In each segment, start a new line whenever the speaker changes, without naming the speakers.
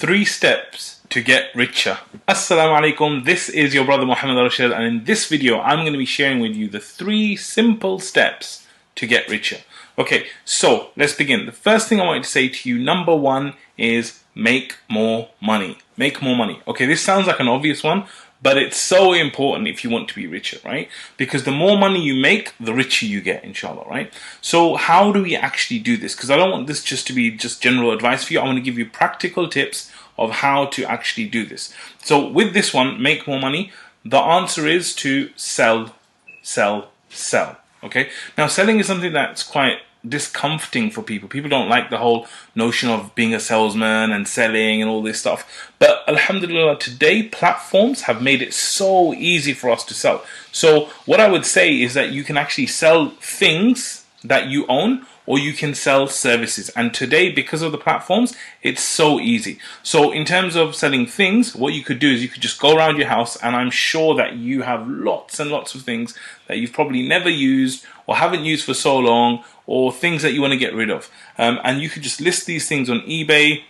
3 steps to get richer. Assalamu alaikum, this is your brother Mohammad Arshad, and in this video I'm going to be sharing with you the 3 simple steps to get richer. Okay, so let's begin. The first thing I wanted to say to you, number 1, is make more money. Make more money. Okay, this sounds like an obvious one, but it's so important if you want to be richer, right? Because the more money you make, the richer you get, inshallah, right? So how do we actually do this? Because I don't want this just to be just general advice for you. I want to give you practical tips of how to actually do this. So with this one, make more money, the answer is to sell, sell, sell. Okay? Now, selling is something that's quite discomforting for people. People don't like the whole notion of being a salesman and selling and all this stuff. But alhamdulillah, today platforms have made it so easy for us to sell. So what I would say is that you can actually sell things that you own, or you can sell services. And today, because of the platforms, it's so easy. So in terms of selling things, what you could do is you could just go around your house, and I'm sure that you have lots and lots of things that you've probably never used or haven't used for so long, or things that you want to get rid of. And you could just list these things on eBay.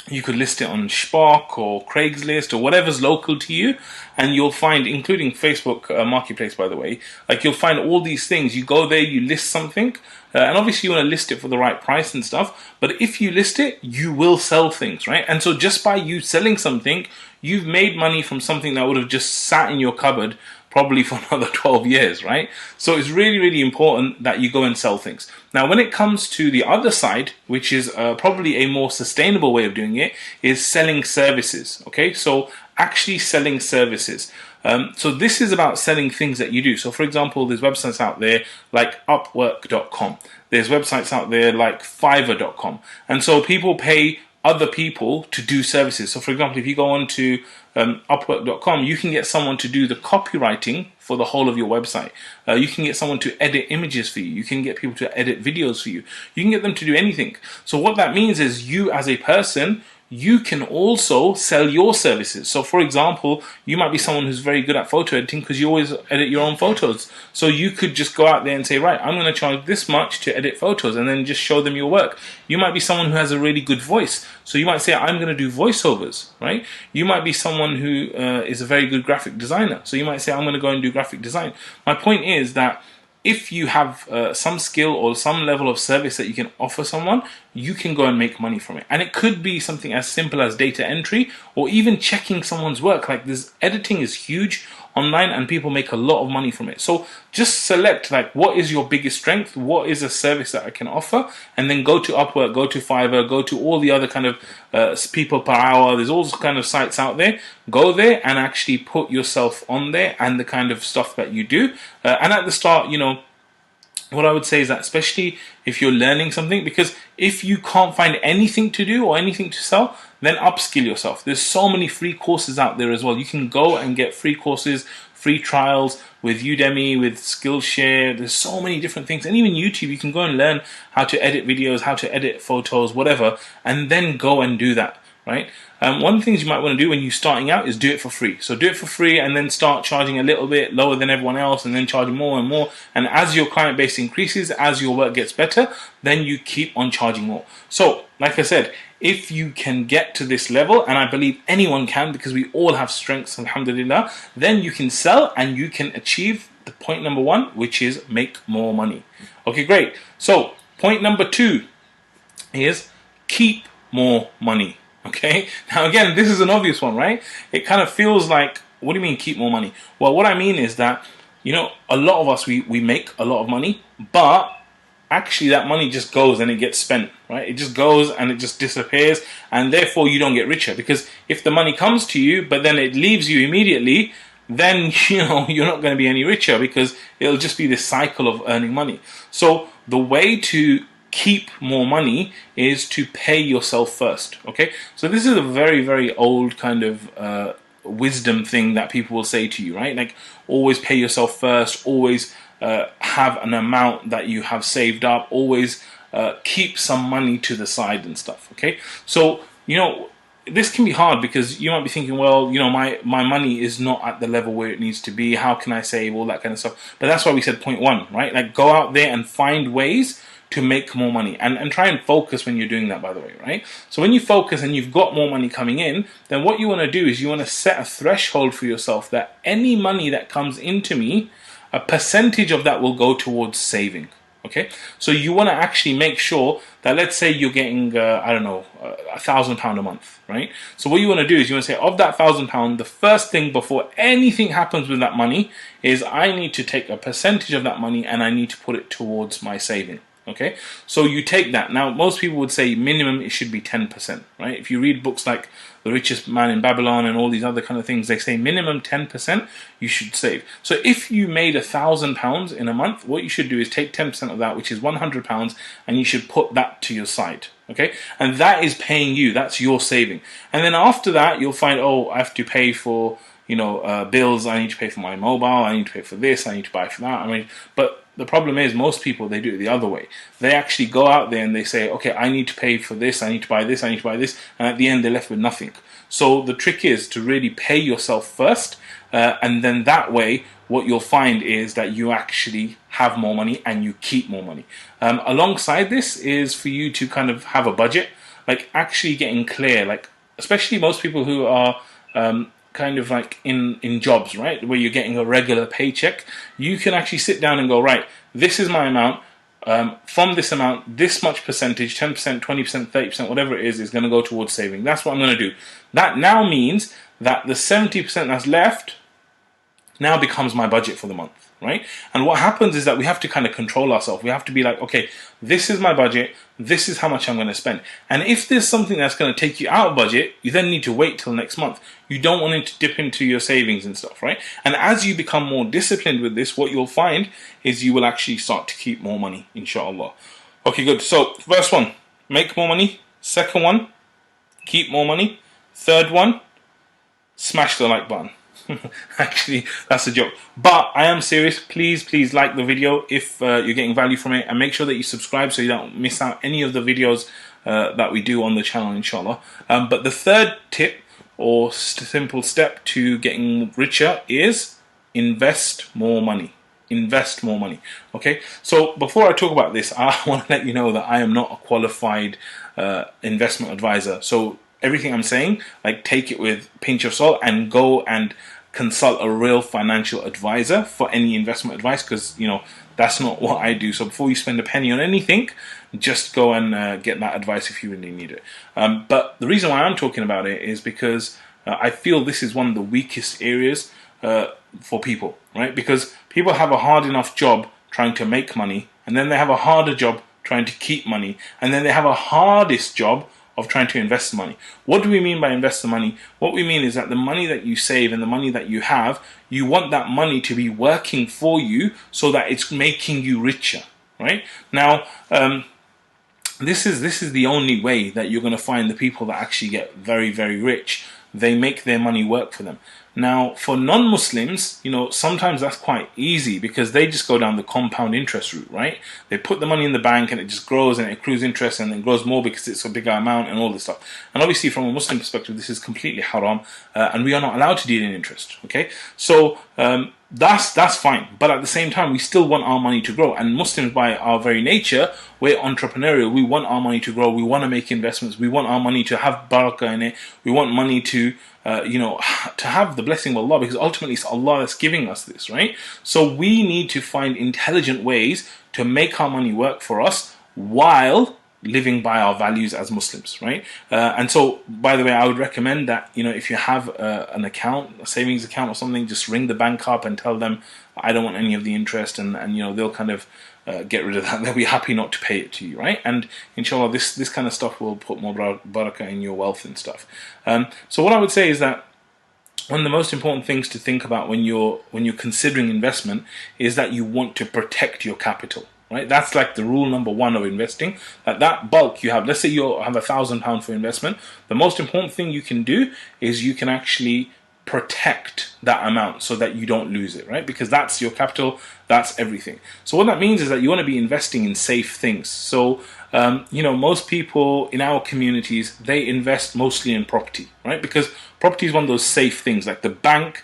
You could list it on Spark or Craigslist or whatever's local to you, and you'll find, including Facebook Marketplace, by the way, like you'll find all these things. You go there, you list something, and obviously you want to list it for the right price and stuff, but if you list it, you will sell things, right? And so just by you selling something, you've made money from something that would have just sat in your cupboard probably for another 12 years, right? So it's really, really important that you go and sell things. Now, when it comes to the other side, which is probably a more sustainable way of doing it, is selling services, okay? So actually selling services. So this is about selling things that you do. So for example, there's websites out there like Upwork.com. There's websites out there like Fiverr.com. And so people pay other people to do services. So for example, if you go on to Upwork.com, you can get someone to do the copywriting for the whole of your website. You can get someone to edit images for you. You can get people to edit videos for you. You can get them to do anything. So what that means is you as a person, you can also sell your services. So for example, you might be someone who's very good at photo editing because you always edit your own photos. So you could just go out there and say, right, I'm going to charge this much to edit photos, and then just show them your work. You might be someone who has a really good voice. So you might say, I'm going to do voiceovers, right? You might be someone who is a very good graphic designer. So you might say, I'm going to go and do graphic design. My point is that if you have some skill or some level of service that you can offer someone, you can go and make money from it. And it could be something as simple as data entry, or even checking someone's work. Like this, editing is huge online and people make a lot of money from it. So just select like, what is your biggest strength? What is a service that I can offer? And then go to Upwork, go to Fiverr, go to all the other kind of people per hour. There's all kind of sites out there. Go there and actually put yourself on there and the kind of stuff that you do. And at the start, you know, what I would say is that especially if you're learning something, because if you can't find anything to do or anything to sell, then upskill yourself. There's so many free courses out there as well. You can go and get free courses, free trials with Udemy, with Skillshare. There's so many different things. And even YouTube, you can go and learn how to edit videos, how to edit photos, whatever, and then go and do that, right? One of the things you might want to do when you're starting out is do it for free. So do it for free and then start charging a little bit lower than everyone else, and then charging more and more. And as your client base increases, as your work gets better, then you keep on charging more. So like I said, if you can get to this level, and I believe anyone can because we all have strengths, alhamdulillah, then you can sell and you can achieve the point number 1, which is make more money. Okay, great. So point number 2 is keep more money. Okay, now again, this is an obvious one, right? It kind of feels like, what do you mean keep more money? Well, what I mean is that, you know, a lot of us, we make a lot of money, but actually that money just goes and it gets spent, right? It just goes and it just disappears, and therefore you don't get richer. Because if the money comes to you, but then it leaves you immediately, then, you know, you're not going to be any richer, because it'll just be this cycle of earning money. So the way to keep more money is to pay yourself first. Okay, so this is a very, very old kind of wisdom thing that people will say to you, right? Like, always pay yourself first, always have an amount that you have saved up, always keep some money to the side and stuff. Okay, so you know, this can be hard because you might be thinking, well, you know, my money is not at the level where it needs to be. How can I save? All that kind of stuff. But that's why we said point 1, right? Like, go out there and find ways to make more money. And try and focus when you're doing that, by the way, right? So when you focus and you've got more money coming in, then what you want to do is you want to set a threshold for yourself that any money that comes into me, a percentage of that will go towards saving. Okay, so you want to actually make sure that, let's say you're getting, I don't know, £1,000 a month, right? So what you want to do is you want to say, of that £1,000, the first thing before anything happens with that money is I need to take a percentage of that money and I need to put it towards my saving. Okay, so you take that. Now, most people would say minimum it should be 10%, right? If you read books like The Richest Man in Babylon and all these other kind of things, they say minimum 10% you should save. So if you made £1,000 in a month, what you should do is take 10% of that, which is £100, and you should put that to your side. Okay, and that is paying you. That's your saving. And then after that, you'll find, oh, I have to pay for, bills. I need to pay for my mobile. I need to pay for this. I need to buy for that. But the problem is most people, they do it the other way. They actually go out there and they say, okay, I need to pay for this, I need to buy this, I need to buy this, and at the end they're left with nothing. So the trick is to really pay yourself first, and then that way what you'll find is that you actually have more money and you keep more money. Alongside this is for you to kind of have a budget, like actually getting clear, like especially most people who are kind of like in jobs, right, where you're getting a regular paycheck, you can actually sit down and go, right, this is my amount. From this amount, this much percentage, 10%, 20%, 30%, whatever it is going to go towards saving. That's what I'm going to do. That now means that the 70% that's left now becomes my budget for the month, right? And what happens is that we have to kind of control ourselves. We have to be like, okay, this is my budget, this is how much I'm going to spend. And if there's something that's going to take you out of budget, you then need to wait till next month. You don't want it to dip into your savings and stuff, right? And as you become more disciplined with this, what you'll find is you will actually start to keep more money, inshallah. Okay, good. So first one, make more money. Second one, keep more money. Third one, smash the like button. Actually, that's a joke, but I am serious. Please like the video if you're getting value from it, and make sure that you subscribe so you don't miss out any of the videos that we do on the channel, inshallah. But the third tip or simple step to getting richer is invest more money. Invest more money. Okay, so before I talk about this, I want to let you know that I am not a qualified investment advisor. So everything I'm saying, like, take it with a pinch of salt and go and consult a real financial advisor for any investment advice, because that's not what I do. So before you spend a penny on anything, just go and get that advice if you really need it. But the reason why I'm talking about it is because I feel this is one of the weakest areas for people, right? Because people have a hard enough job trying to make money, and then they have a harder job trying to keep money, and then they have a hardest job of trying to invest money. What do we mean by invest the money? What we mean is that the money that you save and the money that you have, you want that money to be working for you so that it's making you richer, right? Now, this is the only way that you're going to find the people that actually get very, very rich. They make their money work for them. Now, for non-Muslims, sometimes that's quite easy because they just go down the compound interest route, right? They put the money in the bank and it just grows and it accrues interest and it grows more because it's a bigger amount and all this stuff. And obviously, from a Muslim perspective, this is completely haram, and we are not allowed to deal in interest, okay? So that's fine, but at the same time, we still want our money to grow. And Muslims, by our very nature, we're entrepreneurial. We want our money to grow. We want to make investments. We want our money to have barakah in it. We want money to to have the blessing of Allah, because ultimately it's Allah that's giving us this, right? So we need to find intelligent ways to make our money work for us while living by our values as Muslims, right? And so, by the way, I would recommend that, if you have an account, a savings account or something, just ring the bank up and tell them, I don't want any of the interest, and they'll kind of get rid of that. They'll be happy not to pay it to you, right? And inshallah, this kind of stuff will put more barakah in your wealth and stuff. So what I would say is that one of the most important things to think about when you're considering investment is that you want to protect your capital, right? That's like the rule number one of investing. That bulk you have, let's say you have £1,000 for investment, the most important thing you can do is you can actually protect that amount so that you don't lose it, right? Because that's your capital, that's everything. So what that means is that you want to be investing in safe things. So most people in our communities, they invest mostly in property, right? Because property is one of those safe things. Like the bank,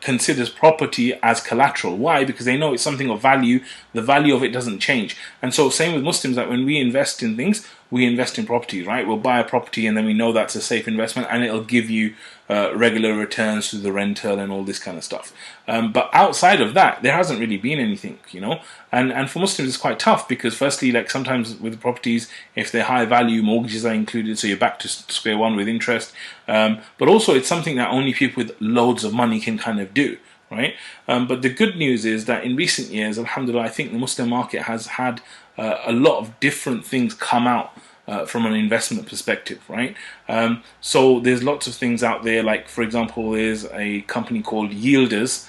considers property as collateral. Why? Because they know it's something of value. The value of it doesn't change. And so same with Muslims, that when we invest in things, we invest in property, right? We'll buy a property and then we know that's a safe investment and it'll give you regular returns through the rental and all this kind of stuff. But outside of that, there hasn't really been anything, you know. And for Muslims, it's quite tough because firstly, like sometimes with properties, if they're high value, mortgages are included, so you're back to square one with interest. But also it's something that only people with loads of money can kind of do. Right, but the good news is that in recent years, alhamdulillah, I think the Muslim market has had a lot of different things come out from an investment perspective, right? So there's lots of things out there, like for example, there's a company called Yielders,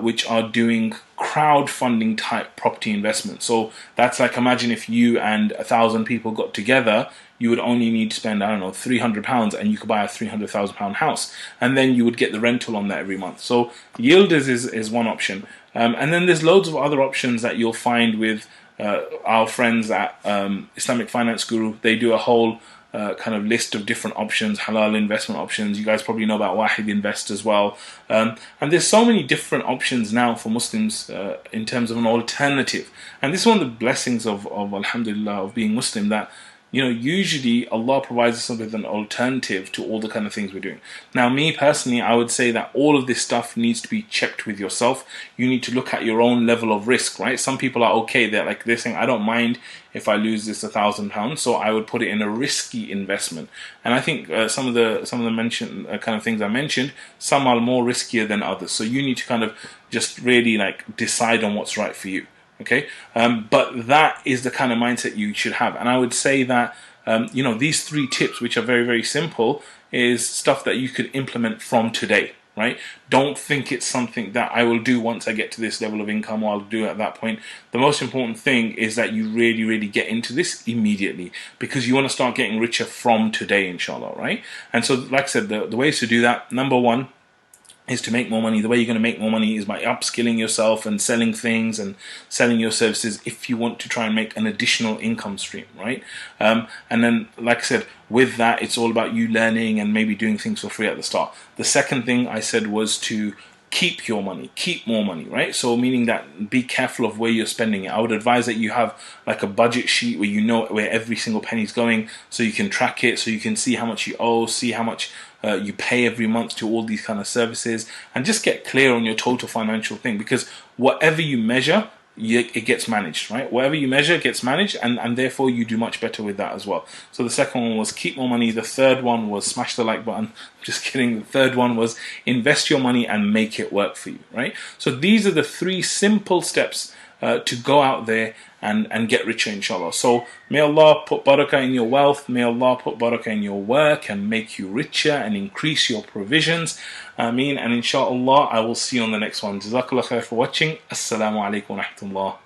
which are doing crowdfunding type property investment. So that's like, imagine if you and 1,000 people got together, you would only need to spend, I don't know, £300 and you could buy a £300,000 house, and then you would get the rental on that every month. So Yielders is one option, and then there's loads of other options that you'll find with our friends at Islamic Finance Guru. They do a whole kind of list of different options, halal investment options. You guys probably know about Wahid Invest as well. And there's so many different options now for Muslims in terms of an alternative. And this is one of the blessings of alhamdulillah, of being Muslim, that you know, usually Allah provides us with an alternative to all the kind of things we're doing. Now, me personally, I would say that all of this stuff needs to be checked with yourself. You need to look at your own level of risk, right? Some people are okay. They're saying, I don't mind if I lose this £1,000, so I would put it in a risky investment. And I think some of the mentioned kind of things I mentioned, some are more riskier than others. So you need to kind of just really like decide on what's right for you. Okay, but that is the kind of mindset you should have. And I would say that you know, these 3 tips, which are very, very simple, is stuff that you could implement from today, right? Don't think it's something that I will do once I get to this level of income, or I'll do at that point. The most important thing is that you really, really get into this immediately, because you want to start getting richer from today, inshallah, right? And so, like I said, the ways to do that, number one, is to make more money. The way you're going to make more money is by upskilling yourself and selling things and selling your services if you want to try and make an additional income stream, right? And then, like I said, with that, it's all about you learning and maybe doing things for free at the start. The second thing I said was to keep your money, keep more money, right? So meaning that be careful of where you're spending it. I would advise that you have like a budget sheet where you know where every single penny is going, so you can track it, so you can see how much you owe, see how much you pay every month to all these kind of services, and just get clear on your total financial thing, because whatever you measure, it gets managed, right? Whatever you measure gets managed, and therefore you do much better with that as well. So the second one was keep more money. The third one was smash the like button. Just kidding. The third one was invest your money and make it work for you, right? So these are the 3 simple steps to go out there and get richer, inshallah. So may Allah put barakah in your wealth, may Allah put barakah in your work and make you richer and increase your provisions. Ameen. And inshallah, I will see you on the next one. Jazakallah khair for watching. Assalamu alaikum wa rahmatullah.